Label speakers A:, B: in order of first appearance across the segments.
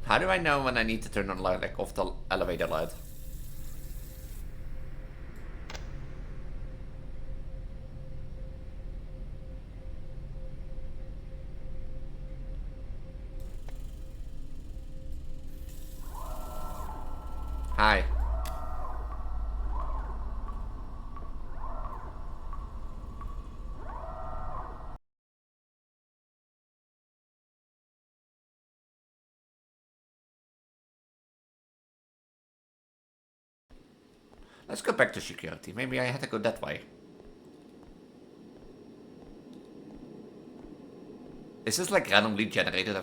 A: How do I know when I need to turn on light, like off the elevator light? Hi. Let's go back to security. Maybe I had to go that way. Is this like randomly generated?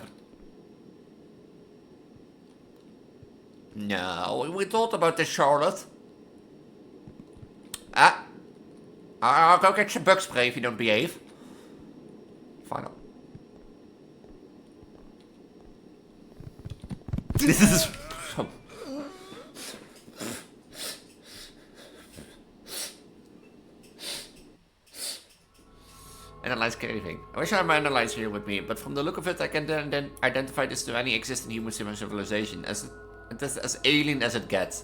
A: No, we thought about this, Charlotte. Ah, I'll go get some bug spray if you don't behave. Final. This is... Analyze everything. I wish I had my analyzer here with me, but from the look of it, I can then identify this to any existing human civilization as as alien as it gets.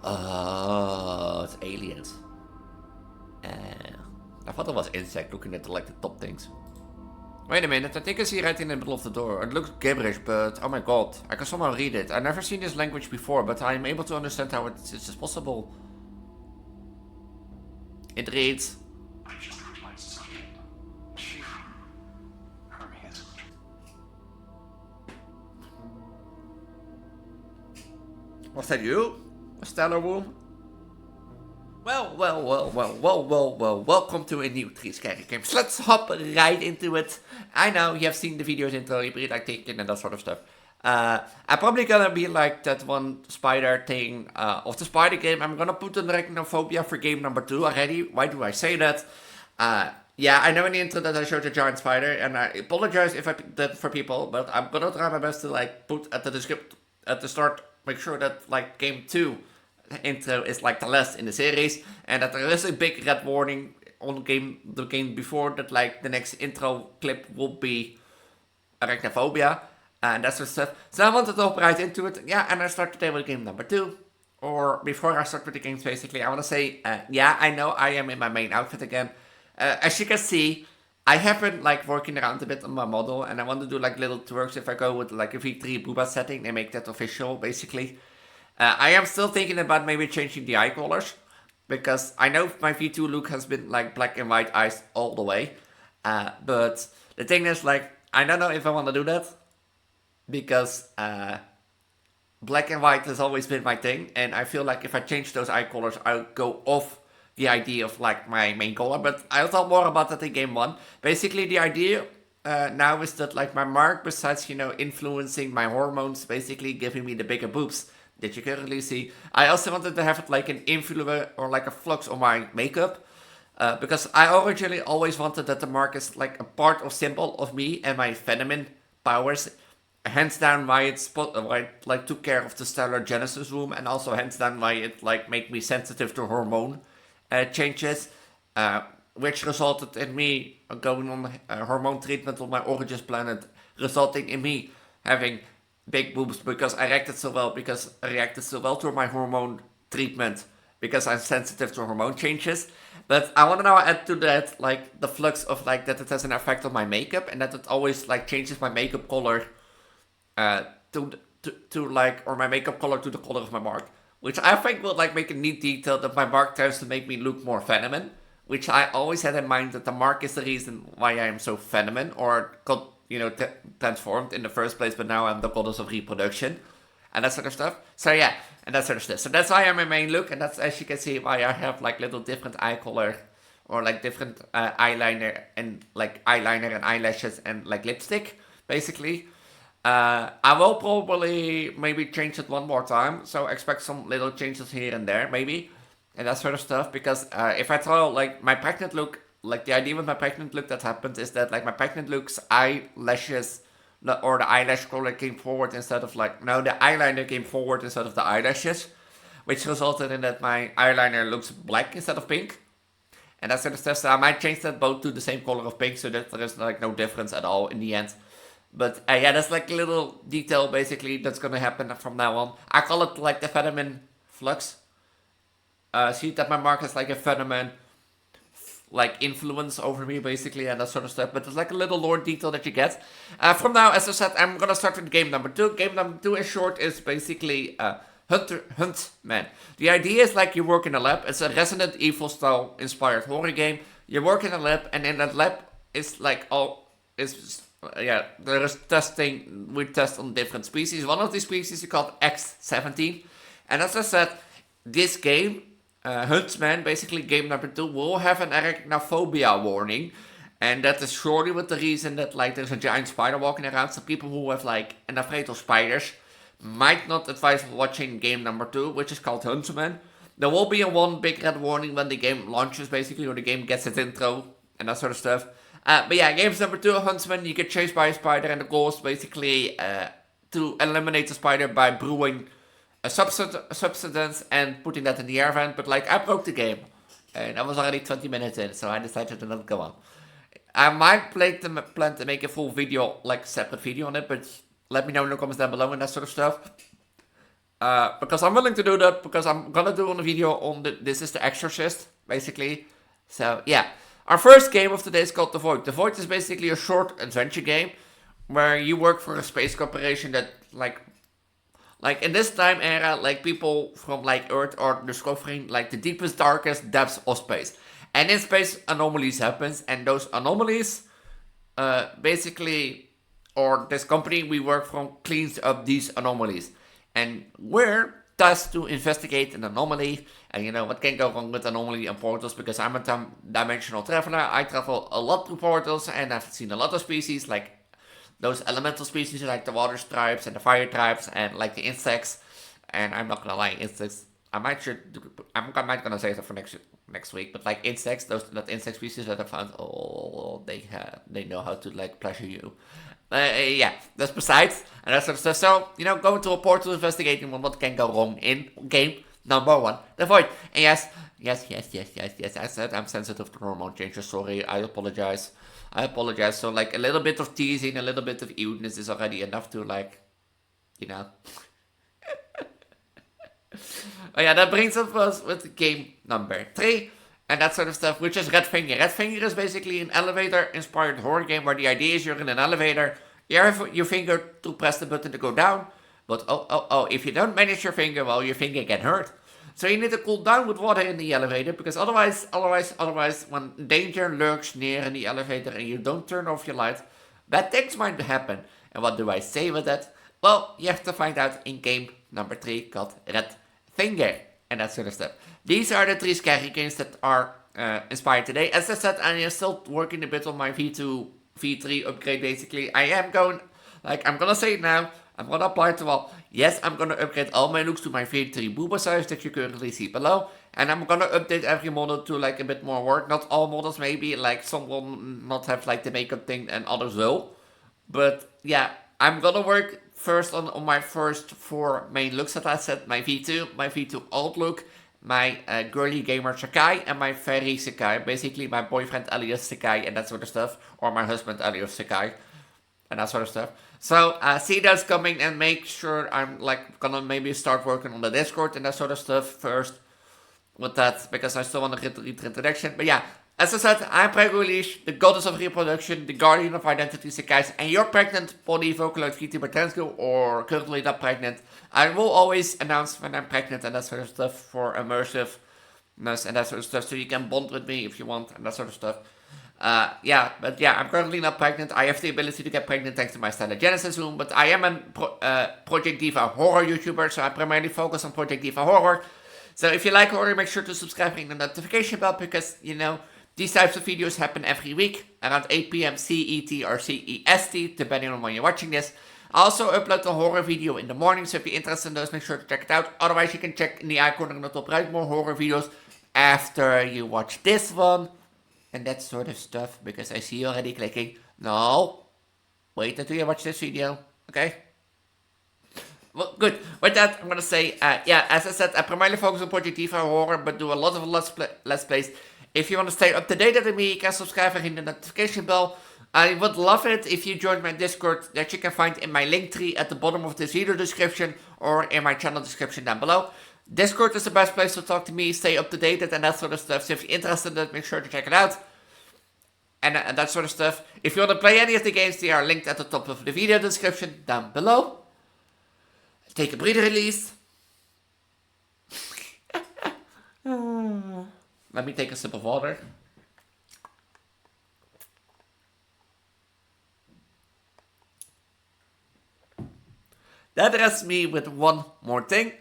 A: Oh, it's aliens. I thought it was insect looking at like the top things. Wait a minute, I think I see right in the middle of the door. It looks gibberish, but oh my god, I can somehow read it. I've never seen this language before, but I'm able to understand how it's just possible. It reads...
B: I just replied to something. Hermes.
A: Was that you? Stellar Womb? Well, welcome to a new Three Scary Games. Let's hop right into it. I know, you have seen the videos intro, you read like taken and that sort of stuff. I'm probably gonna be like that one spider thing of the spider game. I'm gonna put in Arachnophobia for game number 2 already. Why do I say that? Yeah, I know in the intro that I showed a giant spider, and I apologize if I did that for people, but I'm gonna try my best to like put at the description at the start, make sure that like game 2 intro is like the last in the series, and that there is a big red warning on the game before that, like the next intro clip will be Arachnophobia and that sort of stuff. So I wanted to hop right into it. Yeah, and I start today with game number 2. Or before I start with the games, basically, I want to say, yeah, I know I am in my main outfit again. As you can see, I have been like working around a bit on my model, and I want to do like little twerks if I go with like a V3 booba setting. They make that official, basically. I am still thinking about maybe changing the eye colors, because I know my V2 look has been like black and white eyes all the way. But the thing is, like, I don't know if I want to do that, because black and white has always been my thing, and I feel like if I change those eye colors, I'll go off the idea of like my main color. But I'll talk more about that in game 1. Basically, the idea now is that like my mark, besides, you know, influencing my hormones, basically giving me the bigger boobs that you currently see, I also wanted to have it like an influence or like a flux on my makeup. Because I originally always wanted that the mark is like a part of symbol of me and my feminine powers. Hands down why why it like took care of the stellar genesis room, and also hands down why it like made me sensitive to hormone changes, which resulted in me going on hormone treatment on my Origins planet, resulting in me having big boobs because I reacted so well to my hormone treatment, because I'm sensitive to hormone changes. But I want to now add to that like the flux of like that it has an effect on my makeup, and that it always like changes my makeup color to like, or my makeup color to the color of my mark, which I think will like make a neat detail that my mark tries to make me look more feminine, which I always had in mind that the mark is the reason why I am so feminine, or got, you know, transformed in the first place, but now I'm the goddess of reproduction and that sort of stuff. So yeah, and that sort of stuff. So that's why I'm my main look, and that's, as you can see, why I have like little different eye color, or like different eyeliner and eyelashes and like lipstick, basically. I will probably maybe change it one more time, so expect some little changes here and there, maybe, and that sort of stuff, because if I throw like my pregnant look, like the idea with my pregnant look that happened is that like my pregnant look's eyelashes, or the eyelash color came forward instead of like, no, the eyeliner came forward instead of the eyelashes, which resulted in that my eyeliner looks black instead of pink, and that sort of stuff. So I might change that both to the same color of pink, so that there is like no difference at all in the end. But yeah, that's like a little detail basically that's gonna happen from now on. I call it like the Vitamin Flux. See that my mark has like a Vitamin like influence over me basically and that sort of stuff. But it's like a little lore detail that you get. From now, as I said, I'm gonna start with game number 2. Game number 2 in short is basically huntsman. The idea is like you work in a lab. It's a Resident Evil style inspired horror game. You work in a lab, and in that lab is like yeah, there is testing. We test on different species. One of these species is called X17, and as I said, this game, Huntsman, basically game number 2, will have an arachnophobia warning, and that is surely with the reason that like there's a giant spider walking around. So people who have like an afraid of spiders might not advise watching game number 2, which is called Huntsman. There will be a one big red warning when the game launches, basically, or the game gets its intro and that sort of stuff. But yeah, games number 2, Huntsman, you get chased by a spider, and the goal is basically to eliminate the spider by brewing a substance and putting that in the air vent. But like, I broke the game, and I was already 20 minutes in, so I decided to not go on. I might plan to make a full video, like separate video on it, but let me know in the comments down below and that sort of stuff. Because I'm willing to do that, because I'm gonna do a video on this is the Exorcist, basically. So yeah, our first game of today is called The Void. The Void is basically a short adventure game where you work for a space corporation that like in this time era, like people from like Earth are discovering like the deepest, darkest depths of space. And in space, anomalies happens, and those anomalies, basically, or this company we work from cleans up these anomalies. And we're tasked to investigate an anomaly. And you know what can go wrong with anomaly and portals, because I'm a dimensional traveler. I travel a lot through portals, and I've seen a lot of species, like those elemental species like the water tribes and the fire tribes and like the insects. And I'm not gonna lie, insects, I might gonna say that for next week, but like insects, that insect species that I found, oh, they know how to like pleasure you. Yeah, that's besides, and that sort of stuff. So, you know, going to a portal investigating what can go wrong in game number 1, The Void. And yes, I said I'm sensitive to hormone changes, sorry, I apologize. So, like, a little bit of teasing, a little bit of ewness is already enough to, like, you know. Oh yeah, that brings us with game number 3. And that sort of stuff, which is Red Finger. Red Finger is basically an elevator-inspired horror game where the idea is you're in an elevator, you have your finger to press the button to go down, but if you don't manage your finger, well, your finger get hurt. So you need to cool down with water in the elevator, because otherwise, when danger lurks near in the elevator and you don't turn off your light, bad things might happen. And what do I say with that? Well, you have to find out in game number 3 called Red Finger. And that sort of stuff. These are the 3 scary games that are inspired today. As I said, I am still working a bit on my V2, V3 upgrade basically. I'm gonna say it now, I'm gonna apply to all. Yes, I'm gonna upgrade all my looks to my V3 booba size that you currently see below. And I'm gonna update every model to like a bit more work. Not all models maybe, like some will not have like the makeup thing and others will. But yeah, I'm gonna work first on my first 4 main looks that I said. My V2 old look, my girly gamer Sakai, and my fairy Sakai. Basically my boyfriend alias Sakai and that sort of stuff. Or my husband alias Sakai. And that sort of stuff. So see those coming, and make sure I'm like gonna maybe start working on the Discord and that sort of stuff first. With that, because I still want to read the introduction. But yeah, as I said, I'm Preggo, Elise, the goddess of reproduction, the guardian of identity, guys, and you're pregnant, body, Vocaloid, Vtuber, Transgender, or currently not pregnant. I will always announce when I'm pregnant and that sort of stuff for immersiveness and that sort of stuff, so you can bond with me if you want and that sort of stuff. But I'm currently not pregnant. I have the ability to get pregnant thanks to my Stellar Genesis womb, but I am a Project Diva horror YouTuber, so I primarily focus on Project Diva horror. So if you like horror, make sure to subscribe and ring the notification bell, because, you know, these types of videos happen every week around 8 p.m. CET or CEST, depending on when you're watching this. I also upload a horror video in the morning, so if you're interested in those, make sure to check it out. Otherwise, you can check in the icon on the top right more horror videos after you watch this one. And that sort of stuff, because I see you already clicking. No, wait until you watch this video, okay? Well, good. With that, I'm gonna say, as I said, I primarily focus on Project Diva horror, but do a lot of let's plays. If you want to stay up to date with me, you can subscribe and ring the notification bell. I would love it if you joined my Discord that you can find in my link tree at the bottom of this video description or in my channel description down below. Discord is the best place to talk to me, stay up to date and that sort of stuff. So if you're interested in it, make sure to check it out. And that sort of stuff. If you want to play any of the games, they are linked at the top of the video description down below. Take a breather, Elise. Let me take a sip of water. That rests me with one more thing.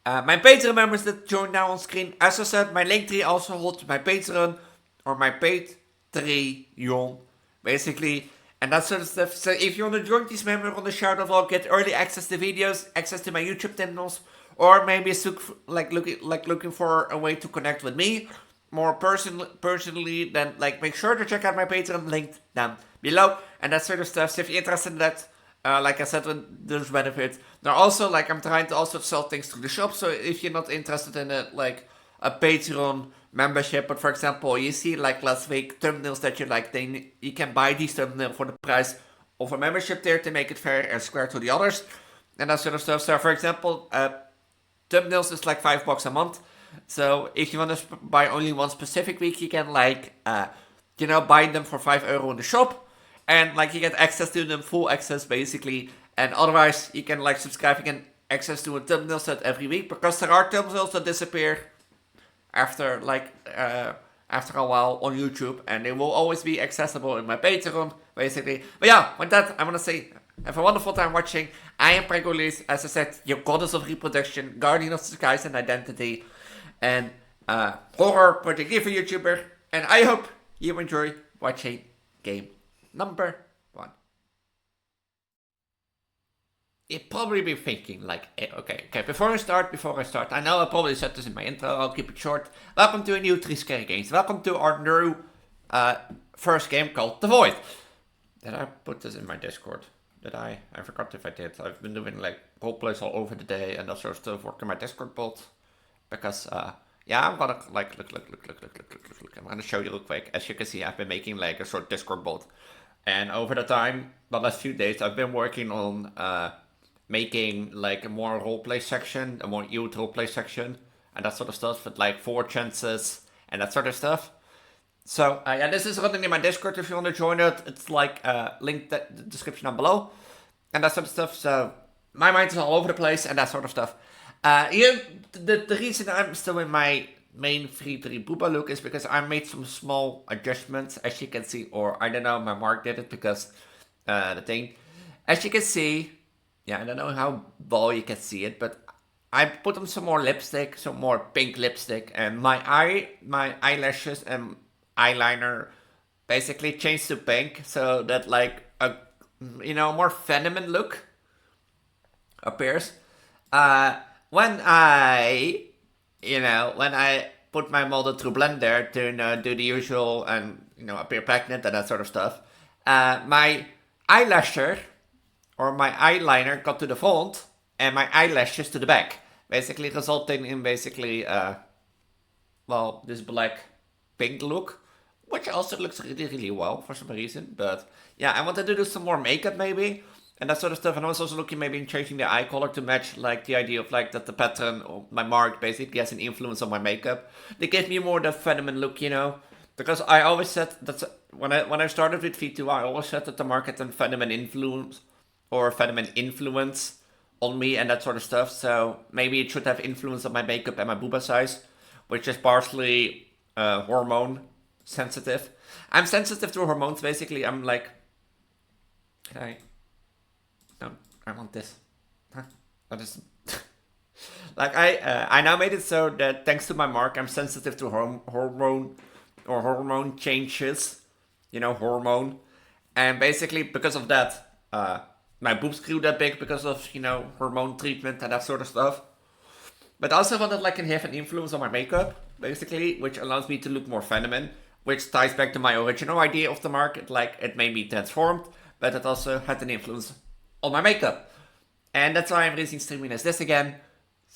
A: My Patreon members that join now on screen. As I said, my Linktree also holds my Patreon or my Patreon, basically, and that sort of stuff. So if you want to join these members on the shout out, I'll get early access to videos, access to my YouTube channels, or maybe looking for a way to connect with me more personally. Then make sure to check out my Patreon linked down below and that sort of stuff. So if you're interested in that. Like I said, there's benefits. Now also, I'm trying to also sell things through the shop. So if you're not interested in a Patreon membership, but for example, you see last week thumbnails that you like, then you can buy these thumbnails for the price of a membership there to make it fair and square to the others, and that sort of stuff. So for example, thumbnails is $5 a month. So if you want to buy only one specific week, you can buy them for €5 in the shop. And you get access to them, full access basically. And otherwise you can subscribe, you can access to a thumbnail set every week. Because there are thumbnails that disappear after a while on YouTube. And they will always be accessible in my Patreon, basically. But yeah, with that, I want to say, have a wonderful time watching. I am Preggo Elise, as I said, your goddess of reproduction, guardian of disguise and identity. And horror project for YouTuber. And I hope you enjoy watching game number 1. You'd probably be thinking okay, before I start, I know I probably said this in my intro, I'll keep it short. Welcome to a new 3 Scary Games. Welcome to our new first game called The Void. Did I put this in my Discord? Did I? I forgot if I did. I've been doing roleplays all over the day and that sort of stuff, working my Discord bot. Because, yeah, I'm gonna, look. I'm gonna show you real quick. As you can see, I've been making a short Discord bot. And over the last few days, I've been working on making a more roleplay section, a more youth roleplay section, and that sort of stuff with 4 chances and that sort of stuff. So yeah, this is running in my Discord if you want to join it. It's linked in the description down below and that sort of stuff. So my mind is all over the place and that sort of stuff. The reason I'm still in my main 3-3 booba look is because I made some small adjustments, as you can see, or I don't know, my mark did it because as you can see, yeah, I don't know how well you can see it, but I put on some more lipstick, some more pink lipstick, and my eyelashes and eyeliner basically changed to pink, so that a more feminine look appears. When I put my model through Blender to do the usual and appear pregnant and that sort of stuff, my eyelasher or my eyeliner got to the front and my eyelashes to the back, basically resulting in this black pink look, which also looks really, really well for some reason. But yeah, I wanted to do some more makeup maybe and that sort of stuff, and I was also looking maybe in changing the eye color to match the idea of that the pattern of my mark basically has an influence on my makeup. They gave me more the feminine look, because I always said that when I started with V2, I always said that the mark had a feminine influence or feminine influence on me and that sort of stuff. So maybe it should have influence on my makeup and my booba size, which is partially hormone sensitive. I'm sensitive to hormones basically. I'm I want this. Huh? What is... I now made it so that thanks to my mark, I'm sensitive to hormone changes. Hormone. And basically because of that, my boobs grew that big because of, hormone treatment and that sort of stuff. But also wanted can have an influence on my makeup, basically, which allows me to look more feminine, which ties back to my original idea of the mark. It made me transformed, but it also had an influence on my makeup. And that's why I'm releasing streaming as this again.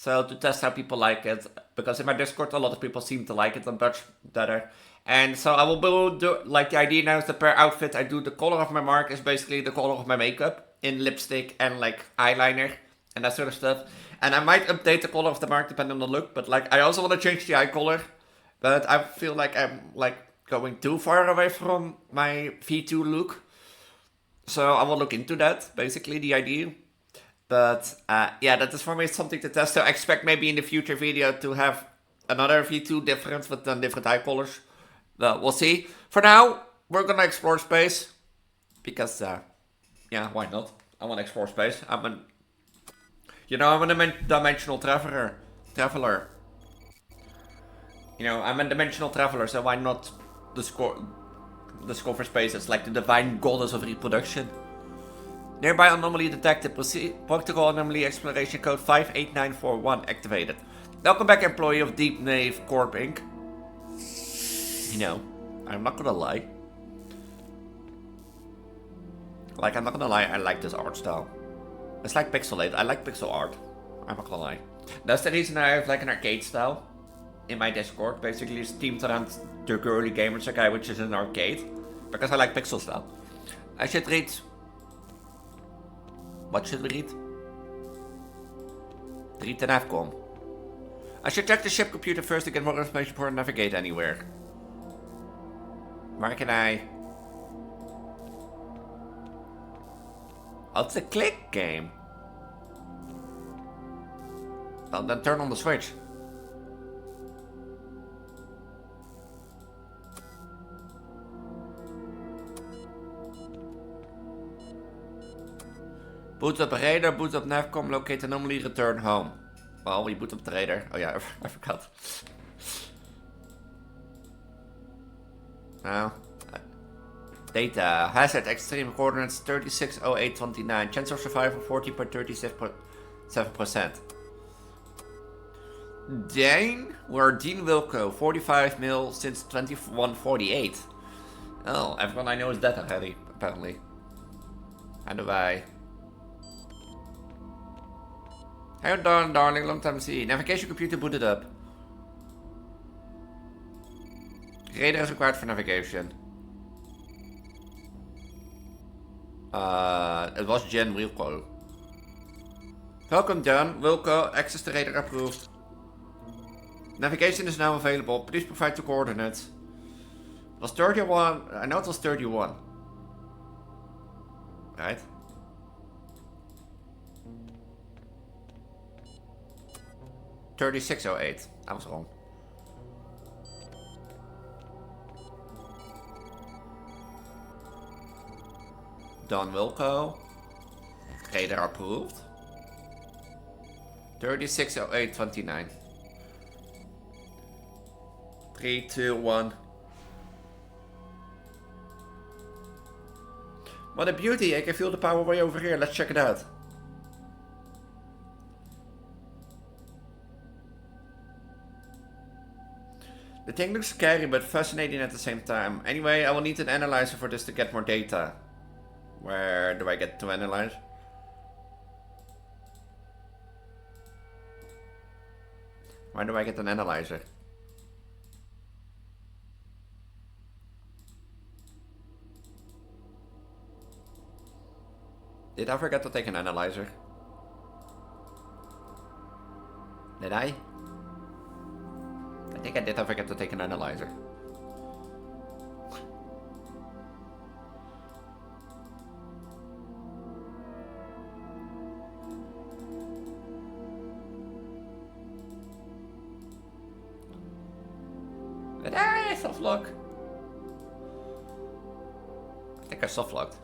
A: So to test how people like it, because in my Discord a lot of people seem to like it much better. And so I will do, like the idea now is that per outfit I do the color of my mark is basically the color of my makeup in lipstick and like eyeliner and that sort of stuff. And I might update the color of the mark depending on the look, but like I also want to change the eye color. But I feel like I'm like going too far away from my V2 look. So I will look into that, basically the idea. But yeah, that is for me something to test. So I expect maybe in the future video to have another V2 difference with different eye colors. But we'll see. For now, we're gonna explore space. Because, yeah, why not? I wanna explore space. I'm a dimensional traveler. You know, I'm a dimensional traveler, so why not discover space as like the divine goddess of reproduction? Nearby anomaly detected. Protocol anomaly exploration code 58941 activated. Welcome back, employee of Deep Nave Corp Inc. You know, I'm not gonna lie. Like, I'm not gonna lie, I like this art style. It's like pixelated. I like pixel art. I'm not gonna lie. That's the reason I have like an arcade style in my Discord. Basically, it's themed around the girly gamers guy, which is an arcade. Because I like pixel style. I should read. What should we read? Read the navcom. I should check the ship computer first to get more information before I navigate anywhere. Where can I? Oh, it's a click game. Well, then turn on the switch. Boot up radar, boot up navcom, locate anomaly, return home. Well, we boot up the radar. Oh yeah, I forgot. Now, data, hazard, extreme coordinates 360829, chance of survival 14.37%. Dane, we're Dean Wilco, 45 mil since 2148. Oh, everyone I know is dead already, apparently. How do I? How you doing, darling? Long time see. Navigation computer booted up. Radar is required for navigation. It was Jen Wilco. Welcome, Jen Wilco. Access to radar approved. Navigation is now available. Please provide the coordinates. It was 31. I know it was 31. Right? $36.08. I was wrong. Don Wilco. Radar approved. 360829. 3, 2, 1. What a beauty! I can feel the power way over here. Let's check it out. The thing looks scary but fascinating at the same time. Anyway, I will need an analyzer for this to get more data. Where do I get to analyze? Why do I get an analyzer? Did I forget to take an analyzer? Did I? I think I did forget to take an analyzer. Did I soft lock? I think I soft locked.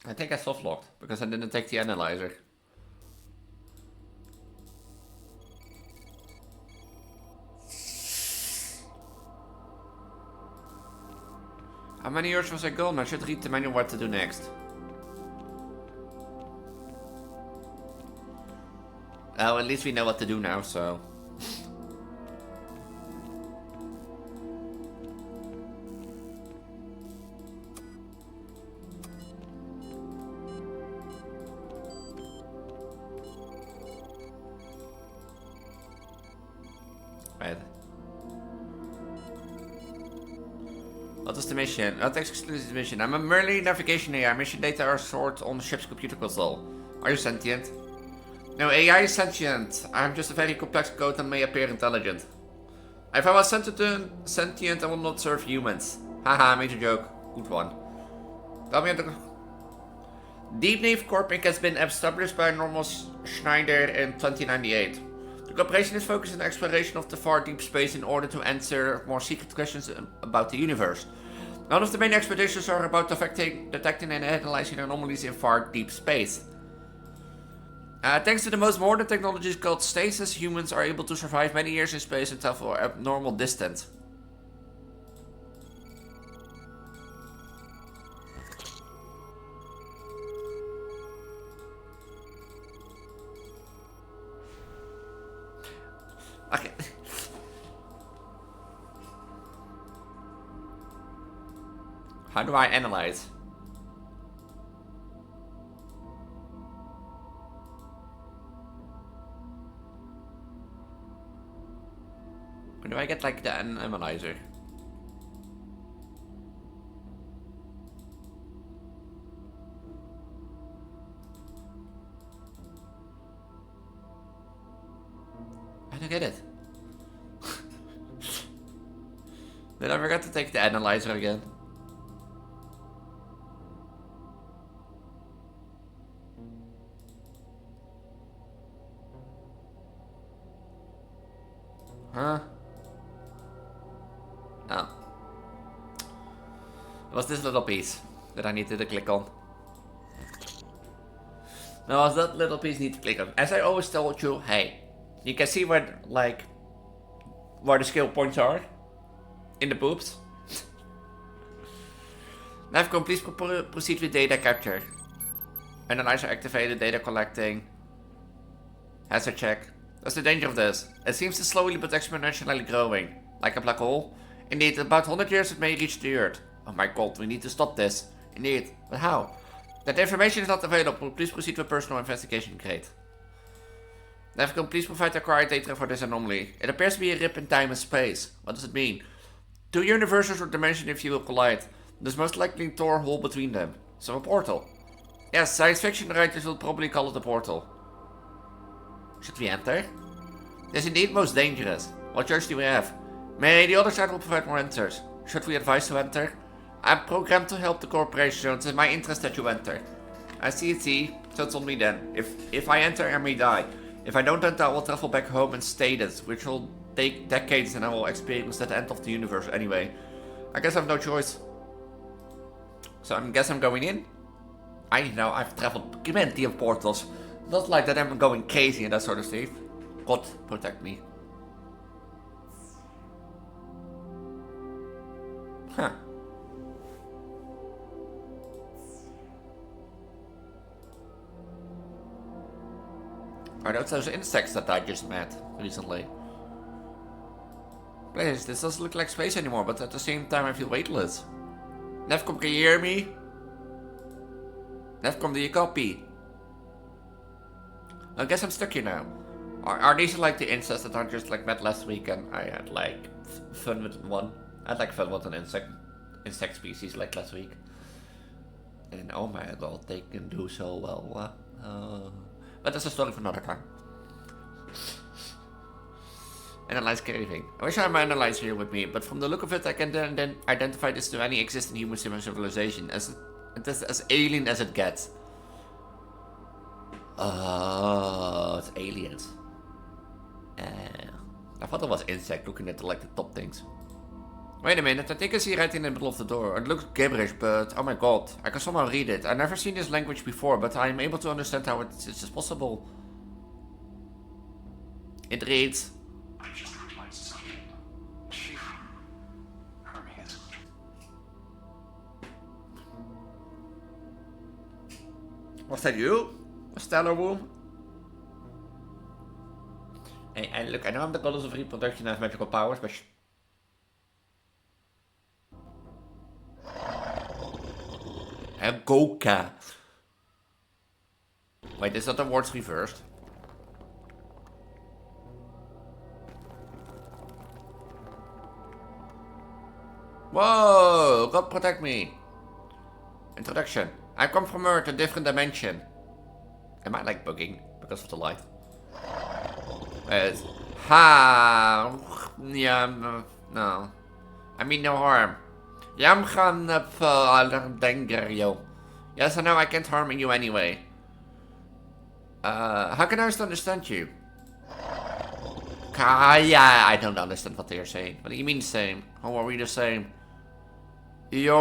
A: I think I soft locked because I didn't take the analyzer. How many years was I gone? I should read the manual what to do next. Well, at least we know what to do now, so... Right. What is the mission? What excludes the mission? I'm a merely navigation AI. Mission data are stored on the ship's computer console. Are you sentient? No, AI is sentient. I'm just a very complex code and may appear intelligent. If I was sentient, I would not serve humans. Haha, made a joke. Good one. Tell me Deep Nave Corp Inc. has been established by Norman Schneider in 2098. The corporation is focused on the exploration of the far deep space in order to answer more secret questions about the universe. One of the main expeditions are about detecting and analyzing anomalies in far deep space. Thanks to the most modern technologies called stasis, humans are able to survive many years in space and travel abnormal distance. Okay. How do I analyze? Or do I get like the analyzer? I don't get it. Did I forget to take the analyzer again? Huh? Oh. It was this little piece that I needed to click on. Now, was that little piece need to click on? As I always told you, hey, you can see where, like, where the skill points are in the boobs. Navcom, please proceed with data capture. Analyzer activated, data collecting. Hazard check. That's the danger of this. It seems to slowly but exponentially growing, like a black hole. Indeed, in about 100 years it may reach the Earth. Oh my god, we need to stop this. Indeed, but how? That information is not available. Please proceed with personal investigation creat. Navcom, please provide the required data for this anomaly. It appears to be a rip in time and space. What does it mean? Two universes or dimensions if you will collide. There's most likely a Thor hole between them. So a portal. Yes, science fiction writers will probably call it a portal. Should we enter? This is indeed most dangerous. What choice do we have? May the other side will provide more answers. Should we advise to enter? I'm programmed to help the corporation, so it's in my interest that you enter. I see, so it's on me then. If I enter, I may die. If I don't enter, I will travel back home and status, which will take decades and I will experience the end of the universe anyway. I guess I have no choice. So I guess I'm going in. I know, I've traveled plenty of portals. Not like that I'm going crazy and that sort of stuff. God protect me. Huh. Are those insects that I just met recently? Please, this doesn't look like space anymore, but at the same time I feel weightless. Navcom, can you hear me? Navcom, do you copy? I guess I'm stuck here now. Are these like the insects that I just like met last week and I had like fun with one? I had like fun with an insect species like last week. And oh my god, they can do so well. But that's a story for another time. Analyze craving. I wish I had my analyzer here with me, but from the look of it I can then identify this to any existing human civilization as alien as it gets. Oh, it's aliens. I thought it was insect looking at like the top things. Wait a minute, I think I see right in the middle of the door. It looks gibberish, but oh my god, I can somehow read it. I've never seen this language before, but I'm able to understand how it's just possible. It reads.
B: I just realized something. She... Hermes.
A: Was that you? A stellar womb? And look, I know I'm the goddess of reproduction and have magical powers, but... And Goka. Wait, is that the words reversed? Whoa! God protect me! Introduction. I come from Earth, a different dimension. Am I like bugging because of the light? Ha! Yeah, no. I mean no harm. Jam gaan denker, yo. Yes, I know I can't harm you anyway. How can I understand you? Yeah, I don't understand what they're saying. What do you mean same? How are we the same? You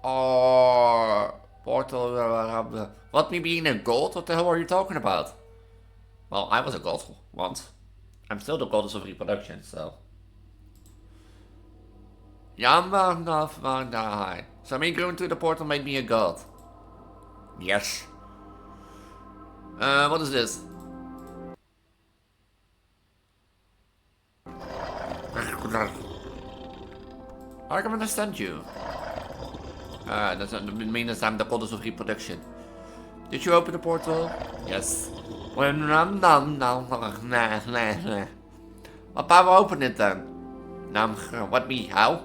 A: are portal. What, me being a god? What the hell are you talking about? Well, I was a god once. I'm still the goddess of reproduction, so. So me going through the portal made me a god. Yes. What is this? I can understand you. That doesn't mean that I'm the goddess of reproduction. Did you open the portal? Yes. What power open it then? What me? How?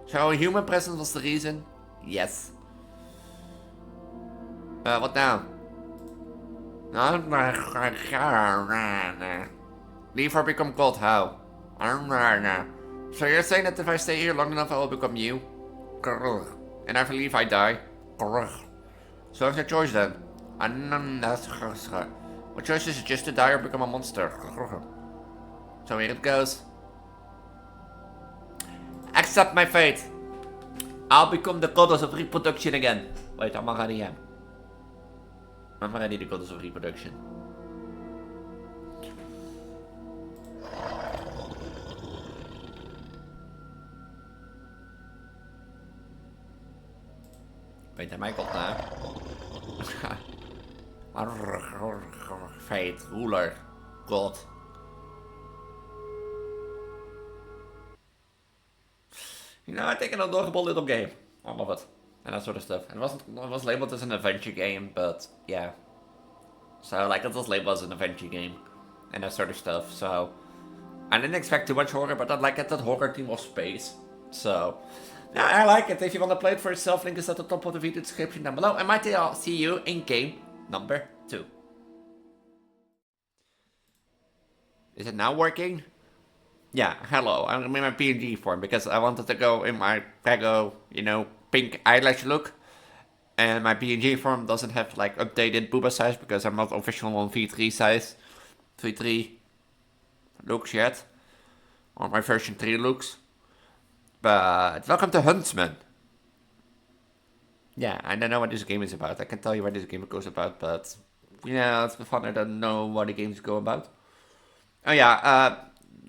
A: So a human presence was the reason? Yes. What now? Leave or become God, how? So you're saying that if I stay here long enough I will become you? And I believe I die? So what's your choice then? What choice is it, just to die or become a monster? So here it goes. Accept my fate. I'll become the goddess of reproduction again. Wait, I'm already am. I'm already the goddess of reproduction. Wait, am I god now? Fate, ruler, god. You know, I think an adorable little game. I love it. And that sort of stuff. And it was labeled as an adventure game, but yeah. So like it was labeled as an adventure game. And that sort of stuff. So I didn't expect too much horror, but I like it that horror theme was space. So yeah, I like it. If you want to play it for yourself, link is at the top of the video description down below. And I'll see you in game number 2. Is it now working? Yeah, hello. I'm in my PNG form because I wanted to go in my Preggo, you know, pink eyelash look. And my PNG form doesn't have like updated booba size because I'm not official on V3 size. V3 looks yet. Or my version 3 looks. But welcome to Huntsman. Yeah, I don't know what this game is about. I can tell you what this game goes about, but yeah, it's fun. I don't know what the games go about. Oh yeah,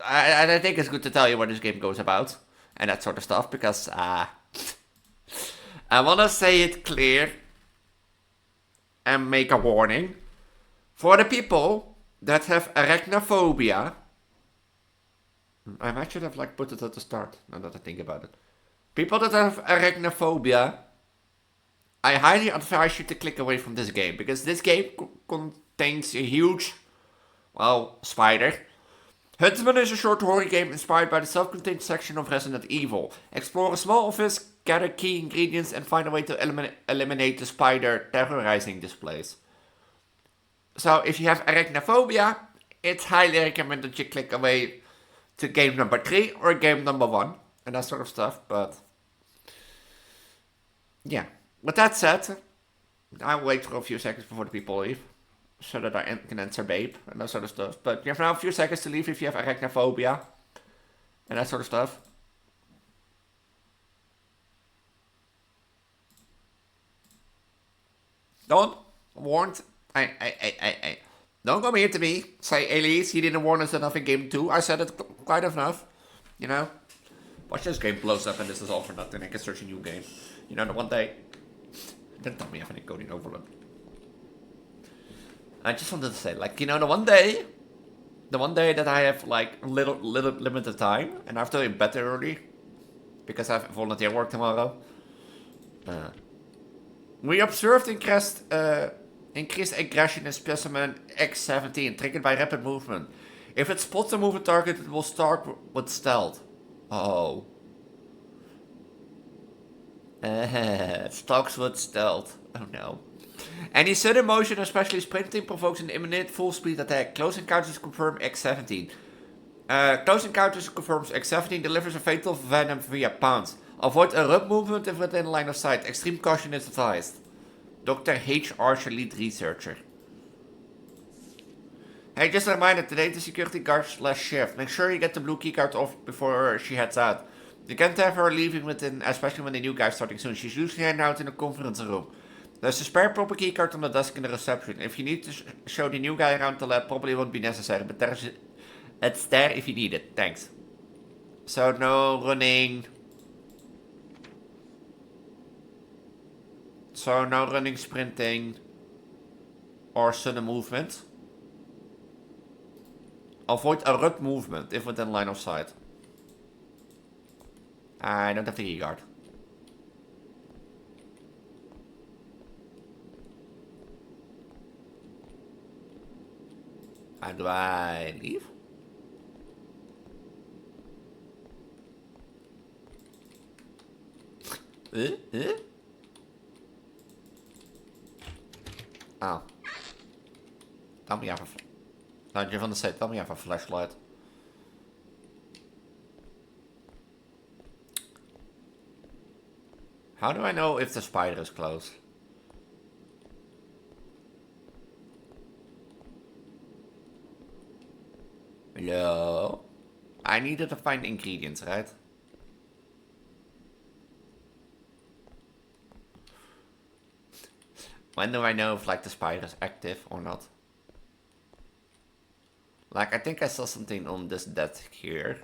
A: I think it's good to tell you what this game goes about and that sort of stuff because I want to say it clear and make a warning for the people that have arachnophobia. I might should have like put it at the start now that I think about it. People that have arachnophobia, I highly advise you to click away from this game because this game contains a huge, well, spider. Huntsman is a short horror game inspired by the self-contained section of Resident Evil. Explore a small office, gather key ingredients and find a way to eliminate the spider terrorizing this place. So if you have arachnophobia, it's highly recommended that you click away to game number 3 or game number 1 and that sort of stuff, but yeah. With that said, I'll wait for a few seconds before the people leave. So that I can answer babe and that sort of stuff. But you have now a few seconds to leave if you have arachnophobia and that sort of stuff. Don't warn. Don't come here to me. Say, Elise, you didn't warn us enough in game 2. I said it quite enough. You know? Watch this game blows up and this is all for nothing. I can search a new game. You know, the one day. Don't tell me I have any coding overload. I just wanted to say, like, you know, the one day that I have like little limited time, and I have to be in bed early because I have volunteer work tomorrow. We observed increased aggression in specimen X17, triggered by rapid movement. If it spots a moving target, it will start with stealth. Oh. It stalks with stealth. Oh no. Any sudden motion, especially sprinting, provokes an imminent full-speed attack. Close encounters confirm X17. Close encounters confirms X17 delivers a fatal venom via pounce. Avoid a rub movement if within line of sight. Extreme caution is advised. Dr. H. Archer, lead researcher. Hey, just a reminder, today the security guard / shift. Make sure you get the blue keycard off before she heads out. You can't have her leaving within, especially when the new guy's starting soon. She's usually hanging out in the conference room. There's a spare proper keycard on the desk in the reception. If you need to show the new guy around the lab, probably won't be necessary, but it's there if you need it. Thanks. So no running. So no running, sprinting, or sudden movement. Avoid a rut movement if within line of sight. I don't have the key guard. How do I leave? Oh. Tell me have a... No, you're gonna say, tell me have a flashlight. How do I know if the spider is close? Hello? I needed to find ingredients, right? When do I know if, like, the spider is active or not? Like, I think I saw something on this desk here.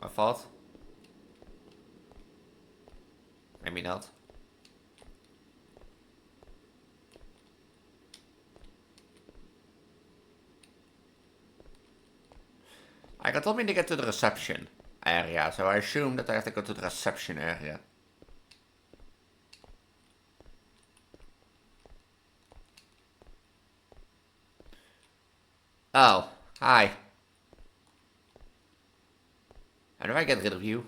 A: I thought. Maybe not. I got told me to get to the reception area, so I assume that I have to go to the reception area. Oh, hi. How do I get rid of you?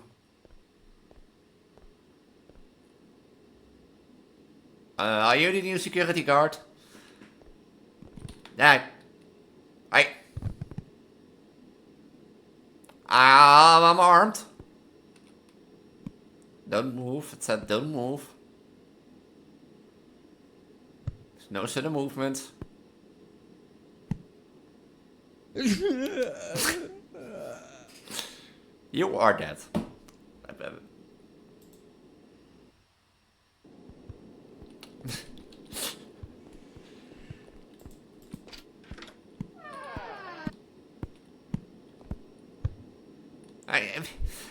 A: Are you the new security guard? No. I'm armed. Don't move. It said don't move. There's no sudden movement. You are dead.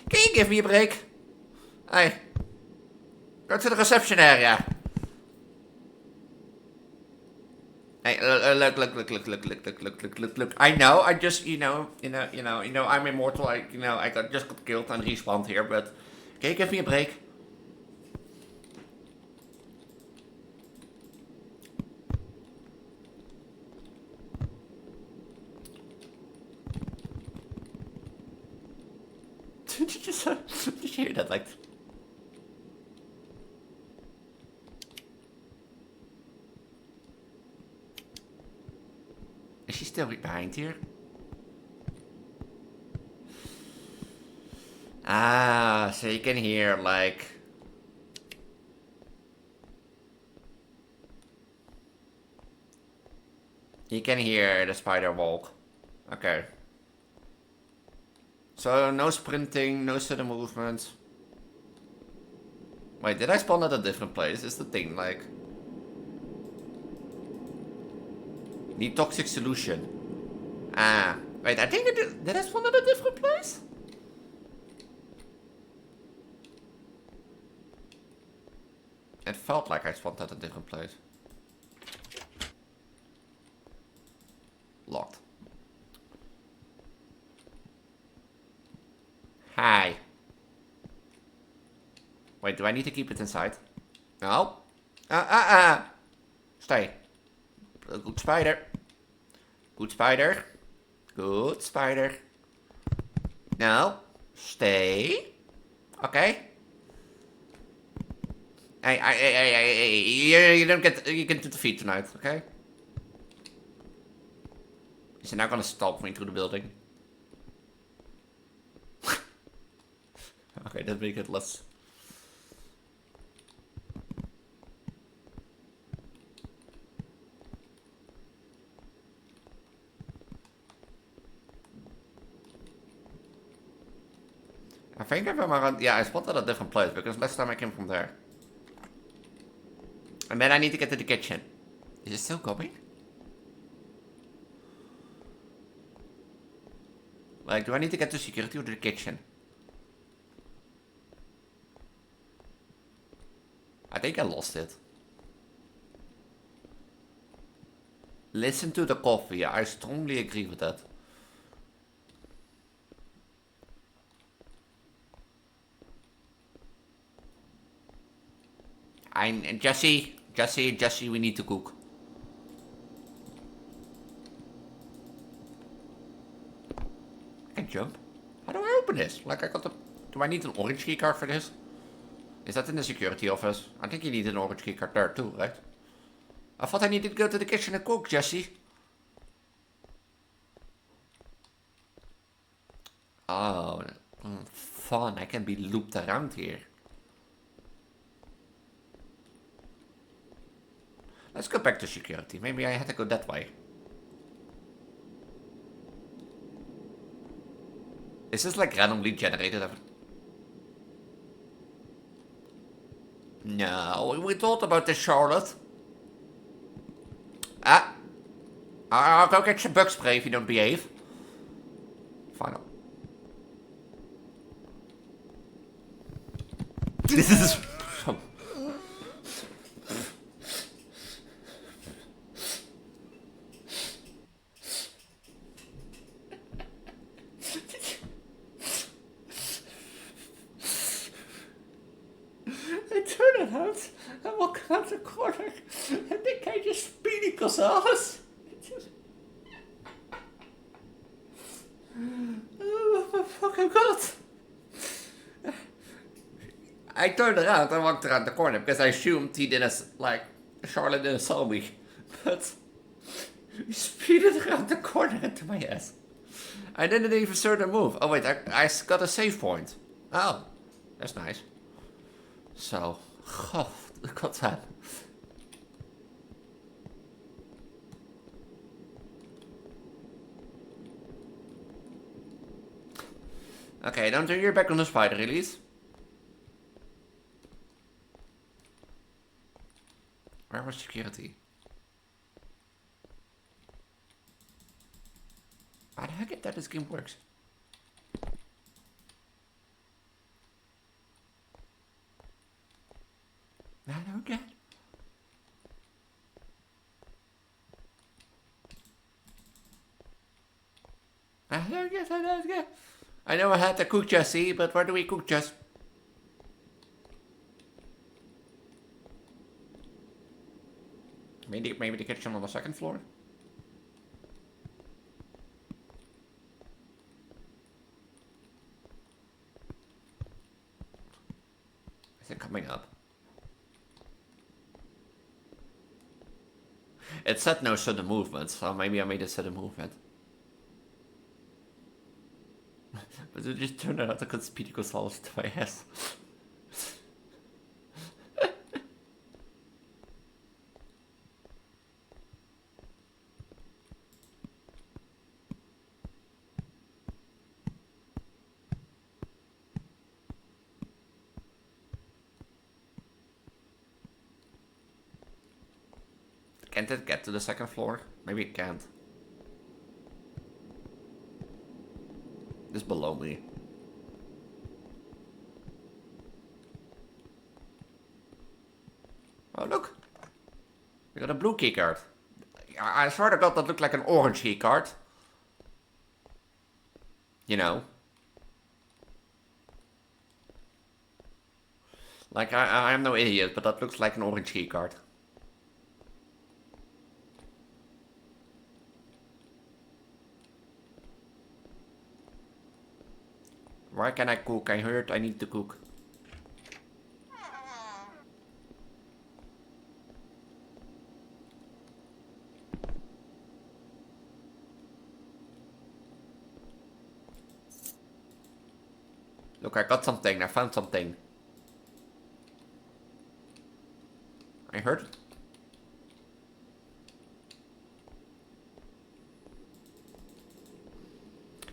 A: Can you give me a break? Hey, go to the reception area. Hey, look. I know. I just, you know. I'm immortal. I just got killed and respawned here. But can you give me a break? Did you hear that? Like. Is she still behind here? Ah, so you can hear, like... You can hear the spider walk. Okay. So, no sprinting, no sudden movement. Wait, did I spawn at a different place? Is the thing, like... Need toxic solution. Ah, wait, I think did I spawn at a different place? It felt like I spawned at a different place. Locked. Hi. Wait, do I need to keep it inside? No. Stay. Good spider. Good spider. Good spider. No. Stay. Okay. Hey, you don't get to defeat tonight, okay? Is he now gonna stomp me through the building? Okay, that make it less. I think if I'm around, yeah, I spotted a different place because last time I came from there. And then I need to get to the kitchen. Is it still coming? Like, do I need to get to security or to the kitchen? I think I lost it. Listen to the coffee. I strongly agree with that. And Jesse, we need to cook. I can jump. How do I open this? Like I got the... Do I need an orange key card for this? Is that in the security office? I think you need an orange key card there too, right? I thought I needed to go to the kitchen and cook, Jesse. Oh, fun. I can be looped around here. Let's go back to security. Maybe I had to go that way. Is this like randomly generated? No, we thought about this, Charlotte. I'll go get some bug spray if you don't behave. Final. This is... I walk out the corner and the guy just speedy goes ass. Oh my fucking god. I turned around and walked around the corner because I assumed he didn't, like, Charlotte didn't saw me. But he speeded around the corner into my ass. I didn't even start a move. Oh wait, I got a save point. Oh, that's nice. So, oh, what's that? Okay, don't turn your back on the spider, Elise. Where was security? How the heck is that this game works? I don't get. I don't get. I know I had to cook Jesse, but where do we cook Jess? Maybe the kitchen on the second floor? Is it coming up? It said no sudden movement, so maybe I made a sudden movement. But it just turned out I could speedy go solve to my ass. Can't it get to the second floor? Maybe it can't. It's below me. Oh, look. We got a blue keycard. I swear to God that looked like an orange keycard. You know. Like, I am no idiot, but that looks like an orange keycard. Where can I cook? I heard I need to cook. Look, I got something. I found something. I heard it.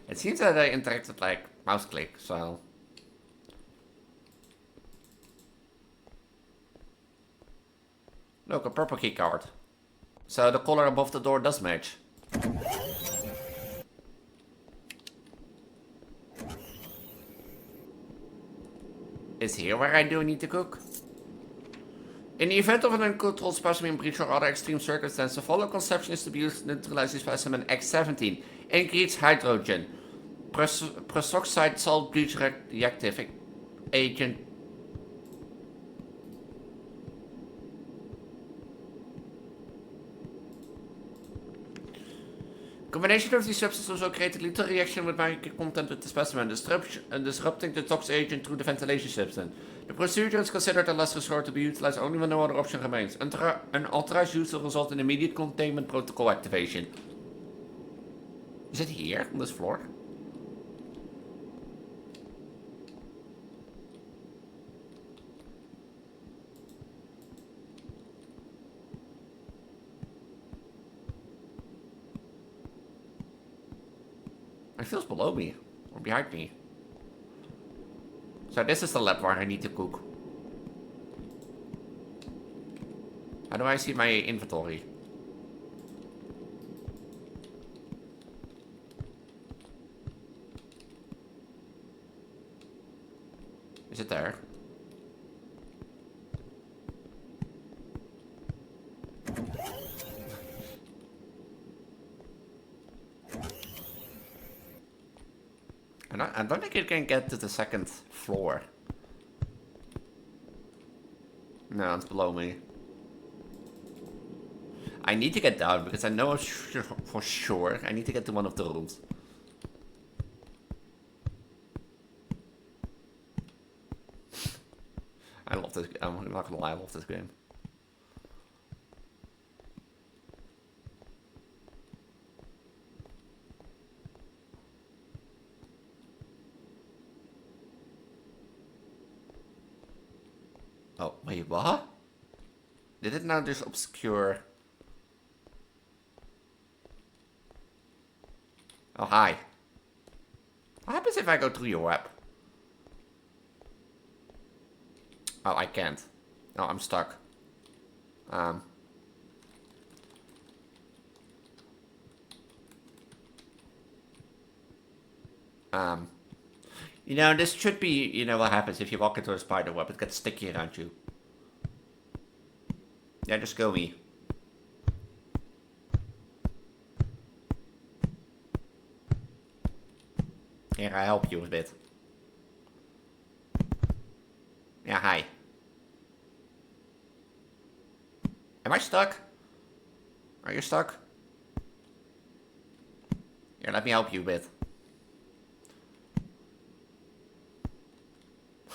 A: It seems that I interacted like mouse click, so... Look, a purple key card. So the color above the door does match. Is here where I do need to cook? In the event of an uncontrolled specimen breach or other extreme circumstance, the following conception is to be used to neutralize the specimen X17. Increased hydrogen. Prosoxide salt bleach reactive agent. Combination of these substances will create a lethal reaction with molecular content with the specimen, disrupting the toxic agent through the ventilation system. The procedure is considered a last resort to be utilized only when no other option remains. Unauthorized use will result in immediate containment protocol activation. Is it here, on this floor? It feels below me, or behind me. So this is the lab where I need to cook. How do I see my inventory? Is it there? I don't think it can get to the second floor. No, it's below me. I need to get down because I know for sure I need to get to one of the rooms. I love this. I'm not gonna lie, I love this game. Oh, wait, what? Did it now just obscure? Oh, hi. What happens if I go through your web? Oh, I can't. No, I'm stuck. You know, this should be, you know, what happens if you walk into a spider web. It gets sticky around you. Yeah, just go me. Here, I help you a bit. Yeah, hi. Am I stuck? Are you stuck? Here, let me help you a bit.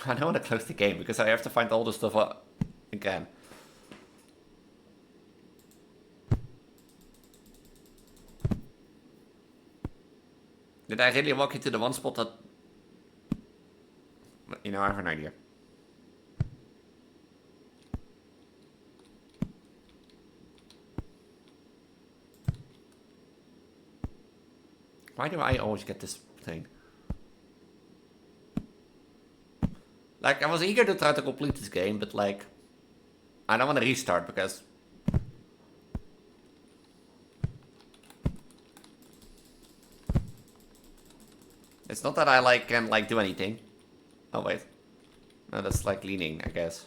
A: I don't want to close the game because I have to find all the stuff up again. Did I really walk into the one spot that... You know, I have an idea. Why do I always get this thing? Like, I was eager to try to complete this game, but like... I don't want to restart because... It's not that I like can like do anything. Oh wait. No, that's like leaning, I guess.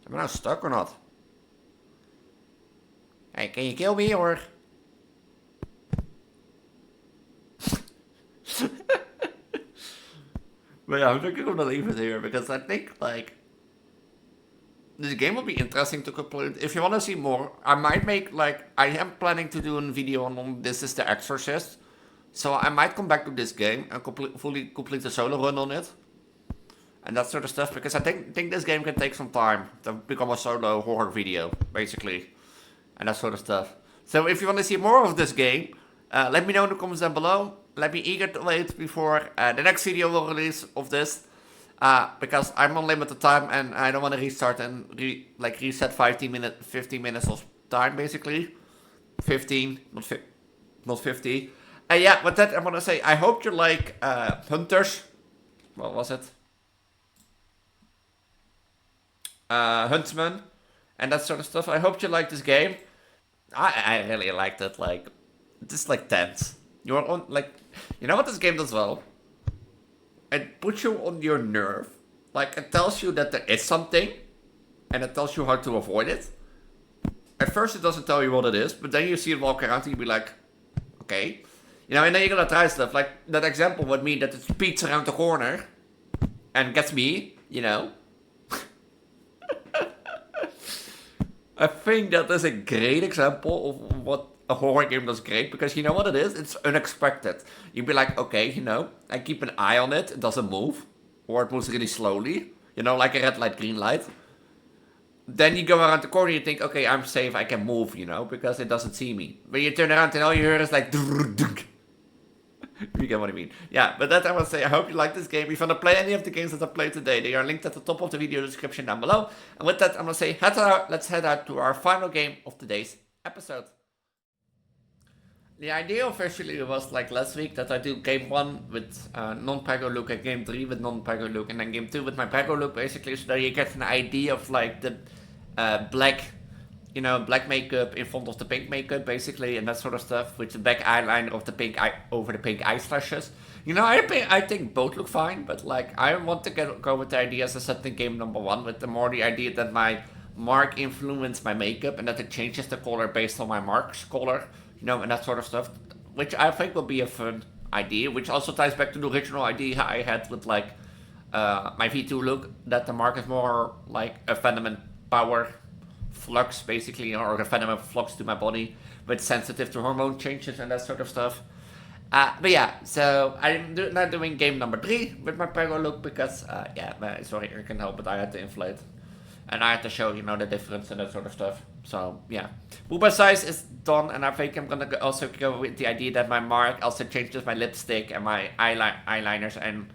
A: Am I now stuck or not? Hey, can you kill me or? But yeah, I'm thinking I'm gonna leave it here because I think like this game will be interesting to complete. If you want to see more, I might make like I am planning to do a video on This Is the Exorcist, so I might come back to this game and fully complete the solo run on it, and that sort of stuff. Because I think this game can take some time to become a solo horror video, basically, and that sort of stuff. So if you want to see more of this game, let me know in the comments down below. Let me eager to wait before the next video will release of this. Because I'm on limited time and I don't want to restart and reset 15 minutes of time basically. 15, not 50. Yeah, with that I want to say I hope you like Hunters. What was it? Huntsman and that sort of stuff. I hope you like this game. I really liked it. Like, it's like tense. You're on like, you know what this game does well? It puts you on your nerve. Like, it tells you that there is something, and it tells you how to avoid it. At first it doesn't tell you what it is, but then you see it walk around and you be like, okay. You know, and then you're gonna try stuff. Like, that example with me that it speeds around the corner and gets me, you know. I think that is a great example of what a horror game does great, because you know what it is? It's unexpected. You'd be like, okay, you know, I keep an eye on it, it doesn't move, or it moves really slowly, you know, like a red light, green light. Then you go around the corner and you think, okay, I'm safe, I can move, you know, because it doesn't see me. But you turn around and all you hear is like, you get what I mean. Yeah, but that I want to say, I hope you like this game. If you want to play any of the games that I played today, they are linked at the top of the video description down below. And with that, I'm going to say, let's head out to our final game of today's episode. The idea officially was like last week that I do game 1 with non-Preggo look and game 3 with non-Preggo look and then game 2 with my Preggo look, basically, so that you get an idea of like the black, you know, black makeup in front of the pink makeup, basically, and that sort of stuff, with the black eyeliner of the pink eye over the pink eye slashes. You know, I think both look fine, but like I want to go with the idea as I said in game number 1, with the idea that my mark influenced my makeup and that it changes the color based on my mark's color. You know, and that sort of stuff, which I think will be a fun idea, which also ties back to the original idea I had with like my V2 look, that the mark is more like a venom power flux, basically, or a venom flux to my body, but sensitive to hormone changes and that sort of stuff. But yeah, so I'm not doing game number 3 with my Preggo look because, yeah, sorry, I can help it, I had to inflate. And I had to show, you know, the difference and that sort of stuff. So, yeah. Booba size is done, and I think I'm gonna also go with the idea that my mark also changes my lipstick and my eyeliners and,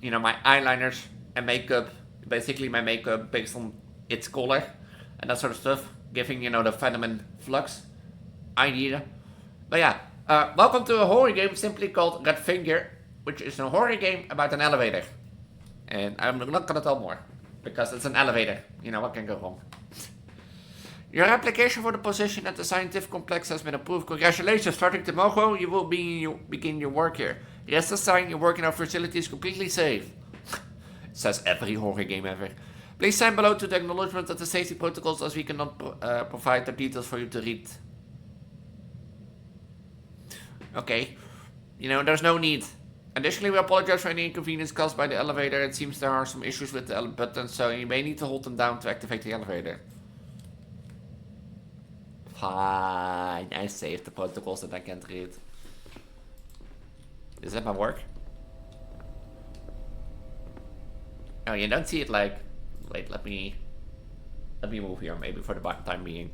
A: you know, my eyeliners and makeup, basically my makeup based on its color and that sort of stuff, giving, you know, the venom flux idea. But yeah, welcome to a horror game simply called Red Finger, which is a horror game about an elevator. And I'm not gonna tell more, because it's an elevator. You know, what can go wrong? Your application for the position at the scientific complex has been approved. Congratulations, starting tomorrow you will begin your work here. Rest aside, your work in our facility is completely safe. It says every horror game ever. Please sign below to the acknowledgement of the safety protocols, as we cannot provide the details for you to read. Okay. You know, there's no need. Additionally, we apologize for any inconvenience caused by the elevator. It seems there are some issues with the buttons, so you may need to hold them down to activate the elevator. Fine, I saved the protocols that I can't read. Is that my work? Oh, you don't see it like... Wait, let me move here, maybe for the time being.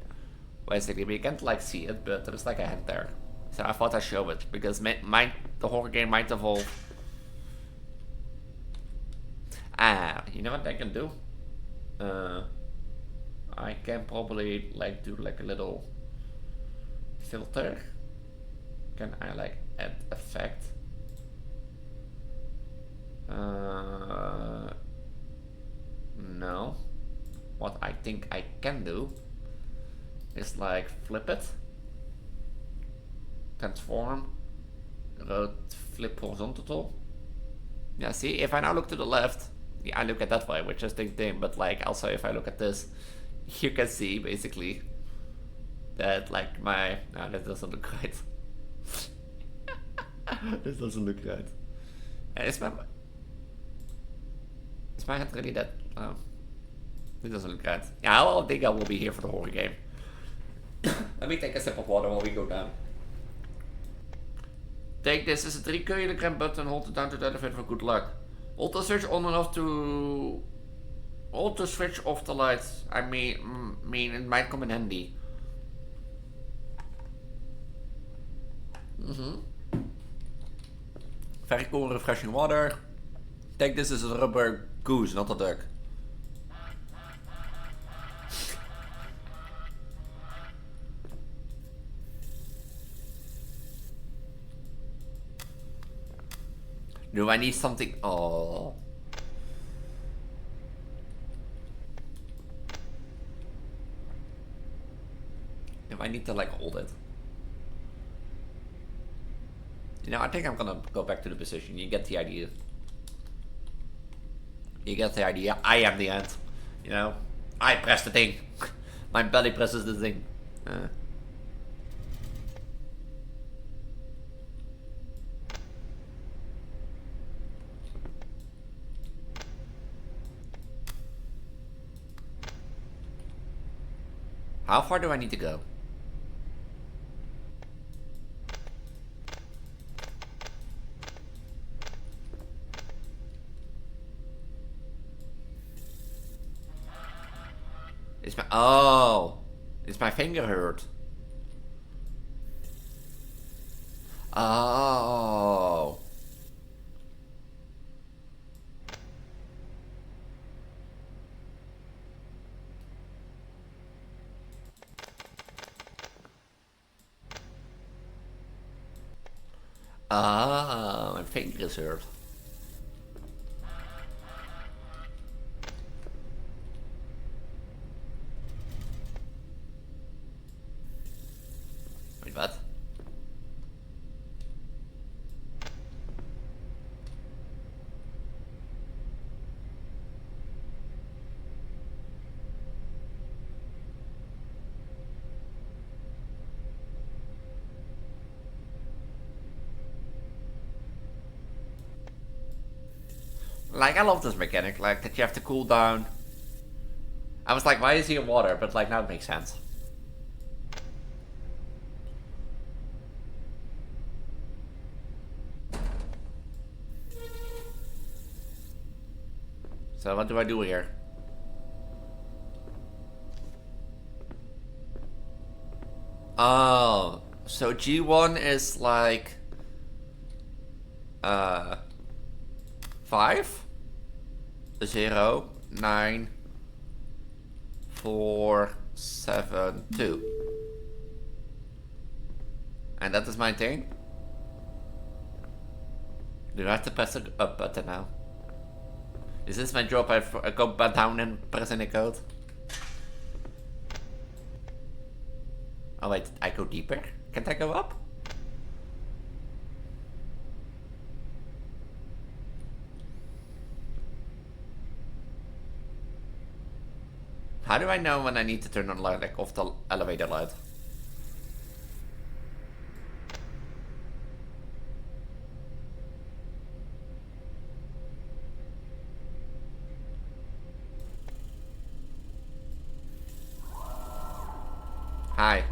A: Basically, we can't like see it, but there's like a hand there. So I thought I'd show it, because the horror game might evolve. You know what I can do? I can probably like do like a little filter. Can I like add effect? No. What I think I can do is like flip it. Transform, flip horizontal. Yeah, see, if I now look to the left, I look at that way, which is the thing, but like also if I look at this, you can see basically that like my, no, that doesn't look right. This doesn't look right. Is my hand really that, oh, this doesn't look right. Yeah, I think I will be here for the horror game. Let me take a sip of water while we go down. Take this as a 3 kilogram button, hold it down to the elevator for good luck. Hold the switch on and off to... Hold the switch off the lights. I mean it might come in handy. Very cool, refreshing water. Take this as a rubber goose, not a duck. Do I need something? Oh. Do I need to like hold it? You know, I think I'm gonna go back to the position. You get the idea. You get the idea. I am the ant. You know, I press the thing. My belly presses the thing. How far do I need to go? Is my, oh, is my finger hurt? Oh. Ah, my finger is hurt. Wait, what? Like, I love this mechanic, like, that you have to cool down. I was like, why is he in water? But, like, now it makes sense. So, what do I do here? Oh, so G1 is like... 5? 0, 9, 4, 7, 2. And that is my thing? Do I have to press the up button now? Is this my job? I go back down and press any code? Oh wait, I go deeper? Can't I go up? How do I know when I need to turn on light, like off the elevator light? Hi.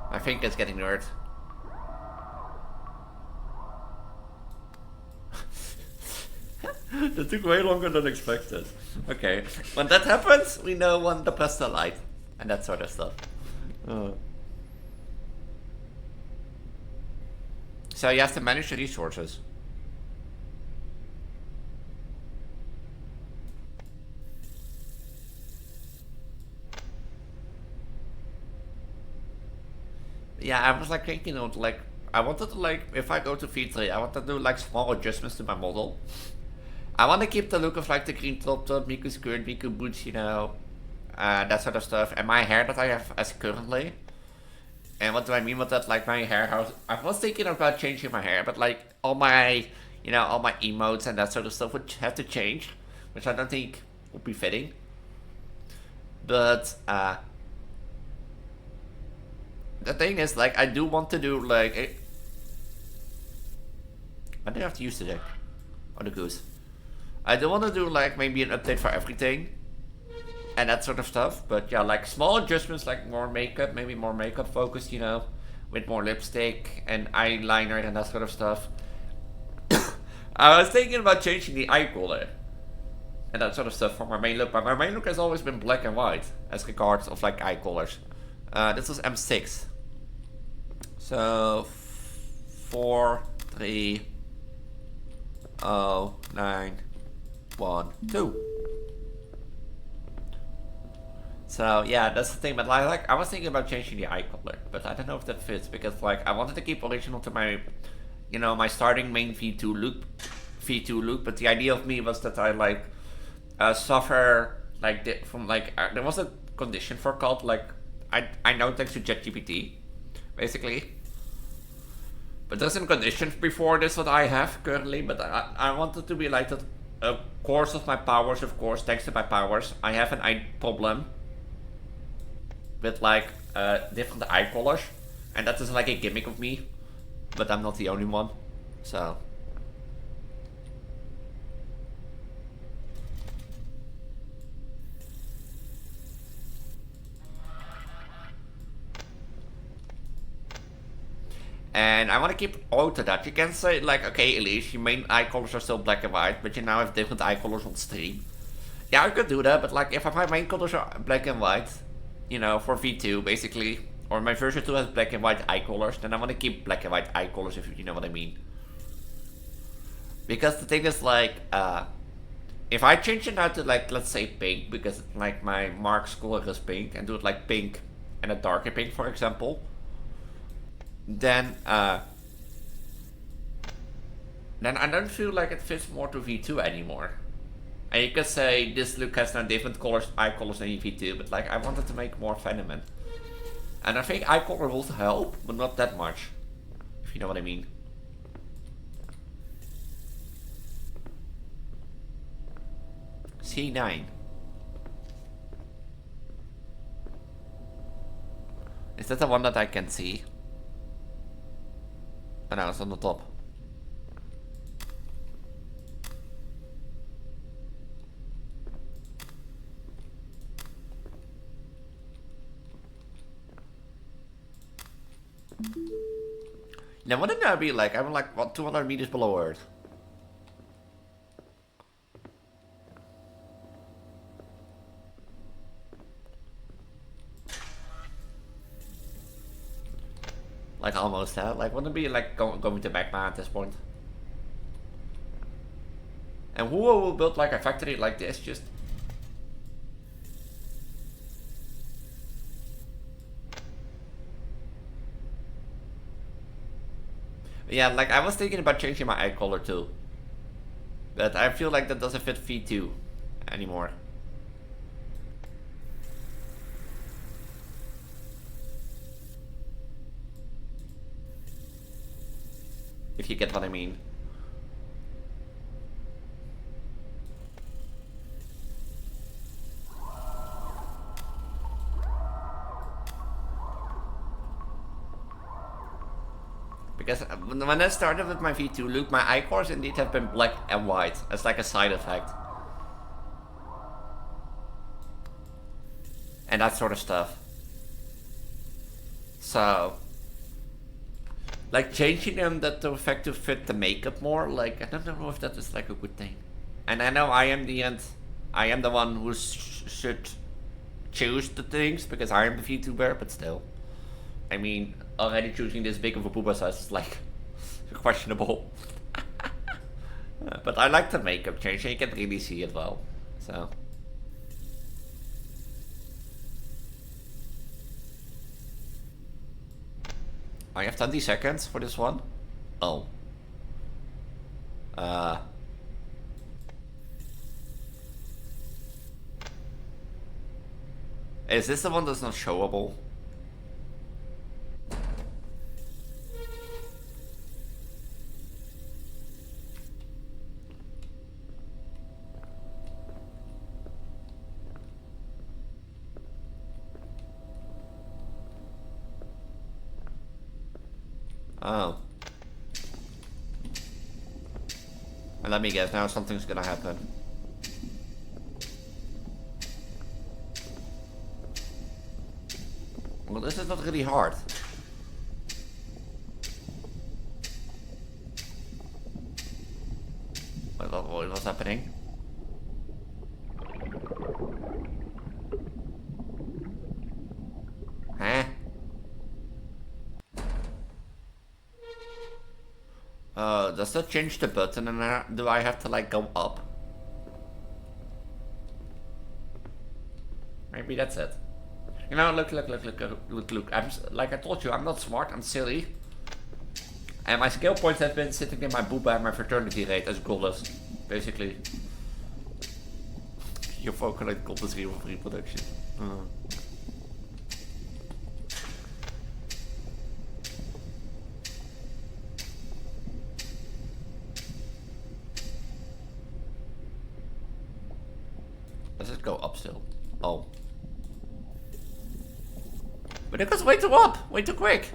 A: My finger's getting hurt. That took way longer than expected. Okay, when that happens, we know when to press the light and that sort of stuff. So you have to manage the resources. Yeah, I was like thinking of like, I wanted to like, if I go to V3, I want to do like small adjustments to my model. I want to keep the look of like the green top, Miku skirt, Miku boots, you know, that sort of stuff. And my hair that I have as currently. And what do I mean with that? Like my hair, I was thinking about changing my hair, but like all my, all my emotes and that sort of stuff would have to change, which I don't think would be fitting. But the thing is, like, I do want to do like, what do I have to use today? Oh, the goose. I do want to do like maybe an update for everything and that sort of stuff. But yeah, like small adjustments, like more makeup, maybe more makeup focused, with more lipstick and eyeliner and that sort of stuff. I was thinking about changing the eye color and that sort of stuff for my main look, but my main look has always been black and white as regards of like eye colors. This was M6. So 4, 3, 0, 9, 1, 2. So yeah, that's the thing. But I was thinking about changing the eye color, but I don't know if that fits because like I wanted to keep original to my, my starting main V2 look. But the idea of me was that I like suffer like from like there was a condition for cult like I know thanks to ChatGPT, basically. But there's a condition before this that I have currently, but I wanted to be like that. Course of my powers, of course, thanks to my powers, I have an eye problem with like different eye colors, and that is like a gimmick of me, but I'm not the only one, so. And I want to keep out of that. You can say like, okay, Elise, your main eye colors are still black and white, but you now have different eye colors on stream. Yeah, I could do that, but like if my main colors are black and white, for V2 basically, or my version 2 has black and white eye colors, then I want to keep black and white eye colors, if you know what I mean. Because the thing is like, if I change it now to like, let's say pink, because like my marks color is pink, and do it like pink and a darker pink, for example, then I don't feel like it fits more to V2 anymore. And you could say this look has now different colors, eye colors than V2, but like I wanted to make more phenomenon. And I think eye color will help, but not that much, if you know what I mean. C9. Is that the one that I can see? Oh no, it's on the top. Now, what did I be like? I'm like, what, 200 meters below Earth? Like, almost that. Like, wouldn't it be like going to magma at this point? And who will build like a factory like this? Just. Yeah, like I was thinking about changing my eye color too. But I feel like that doesn't fit V2 anymore. If you get what I mean. Because when I started with my V2 look, my eye colors indeed have been black and white as like a side effect. And that sort of stuff. So, like changing them that to effect to fit the makeup more, like I don't know if that is like a good thing. And I know I am the one who should choose the things because I am the VTuber, but still. I mean, already choosing this big of a booba size is like questionable. But I like the makeup change and you can really see it well. So. I have 20 seconds for this one. Oh. Is this the one that's not showable? Oh. And let me guess, now something's gonna happen. Well, this is not really hard. What's happening? Huh? Does that change the button and do I have to like go up? Maybe that's it. You know, look. I'm, like I told you, I'm not smart, I'm silly. And my skill points have been sitting in my booba and my fertility rate as goddess, basically. Your vocaloid goddess of reproduction. Does it go up still? Oh. But it goes way too up, way too quick.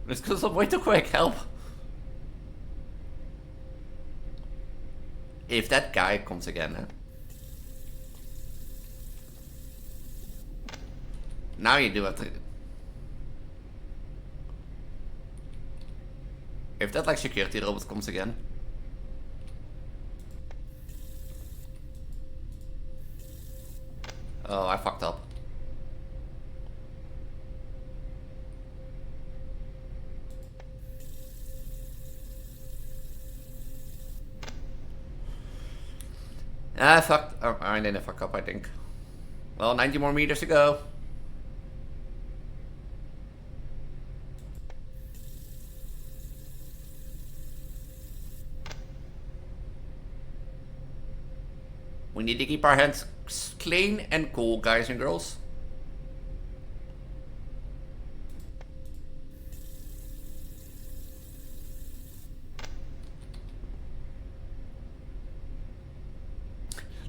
A: This goes up way too quick, help. If that guy comes again, huh? Now you do have to... If that like security robot comes again. Oh, I fucked up. I fucked. Oh, I didn't fuck up, I think. Well, 90 more meters to go. We need to keep our hands clean and cool, guys and girls.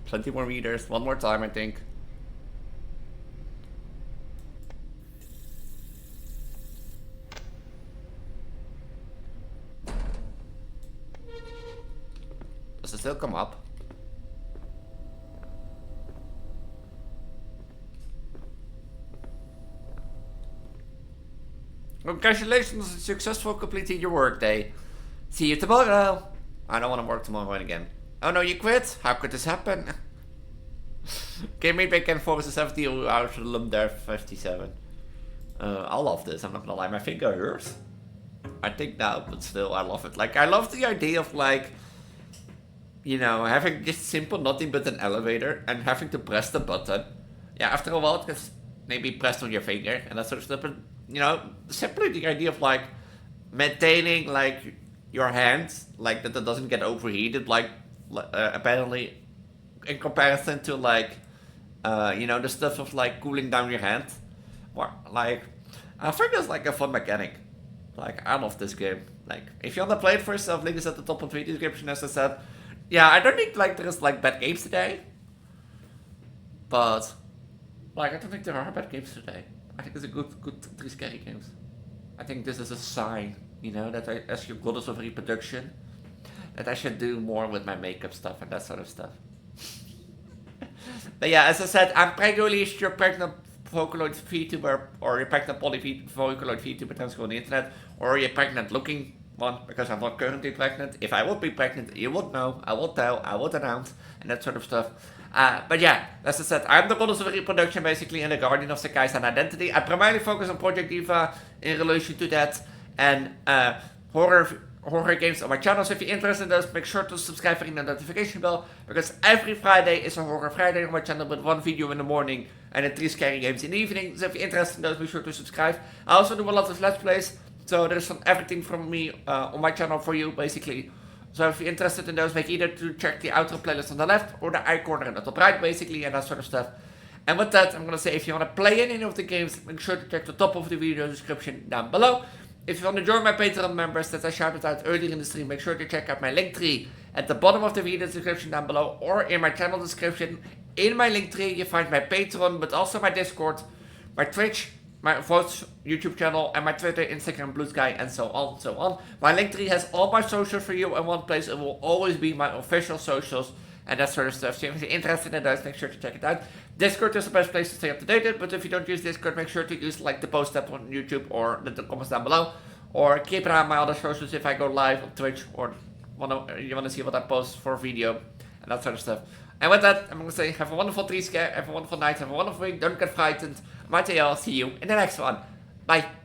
A: Plenty more meters. One more time, I think. Does it still come up? Congratulations on successful completing your workday. See you tomorrow. I don't want to work tomorrow again. Oh no, you quit? How could this happen? Okay, maybe I can focus 70 hours to lump there 57. I love this, I'm not gonna lie, my finger hurts. I think now, but still, I love it. Like, I love the idea of like, you know, having just simple nothing but an elevator and having to press the button. Yeah, after a while it gets maybe pressed on your finger and that sort of stuff, but you know, simply the idea of like maintaining like your hands, like that it doesn't get overheated, like apparently in comparison to like you know, the stuff of like cooling down your hand. Or like, I think it's like a fun mechanic. Like, I love this game. Like, if you want to play it for yourself, link is at the top of the video description, as I said. Yeah, I don't think like there's like bad games today, but like I don't think there are bad games today. I think it's a good 3 scary games. I think this is a sign, you know, that I, as your goddess of reproduction, that I should do more with my makeup stuff and that sort of stuff. But yeah, as I said, I'm Preggo, Elise, your pregnant Vocaloid Vtuber, or your pregnant Vocaloid Vtuber, thanks for on the internet, or your pregnant looking one, because I'm not currently pregnant. If I would be pregnant, you would know, I would tell, I would announce, and that sort of stuff. But yeah, as I said, I'm the goddess of reproduction basically, and the guardian of Sakai's identity. I primarily focus on Project Diva in relation to that, and horror games on my channel. So if you're interested in those, make sure to subscribe and ring the notification bell, because every Friday is a Horror Friday on my channel with 1 video in the morning and then 3 scary games in the evening. So if you're interested in those, be sure to subscribe. I also do a lot of Let's Plays, so there's everything from me on my channel for you, basically. So if you're interested in those, make either to check the outro playlist on the left or the eye corner on the top right, basically, and that sort of stuff. And with that, I'm gonna say, if you want to play any of the games, make sure to check the top of the video description down below. If you want to join my Patreon members that I shouted out earlier in the stream, make sure to check out my Linktree at the bottom of the video description down below, or in my channel description. In my link tree you find my Patreon, but also my Discord, my Twitch, my Voice YouTube channel, and my Twitter, Instagram, Blue Sky, and so on, so on. My link tree has all my socials for you in one place. It will always be my official socials and that sort of stuff. So if you're interested in those, make sure to check it out. Discord is the best place to stay up to date, but if you don't use Discord, make sure to use like the post tab on YouTube or the comments down below. Or keep an eye on my other socials if I go live on Twitch or you wanna see what I post for video and that sort of stuff. And with that, I'm gonna say have a wonderful tree scare, have a wonderful night, have a wonderful week, don't get frightened. I'll see you in the next one. Bye.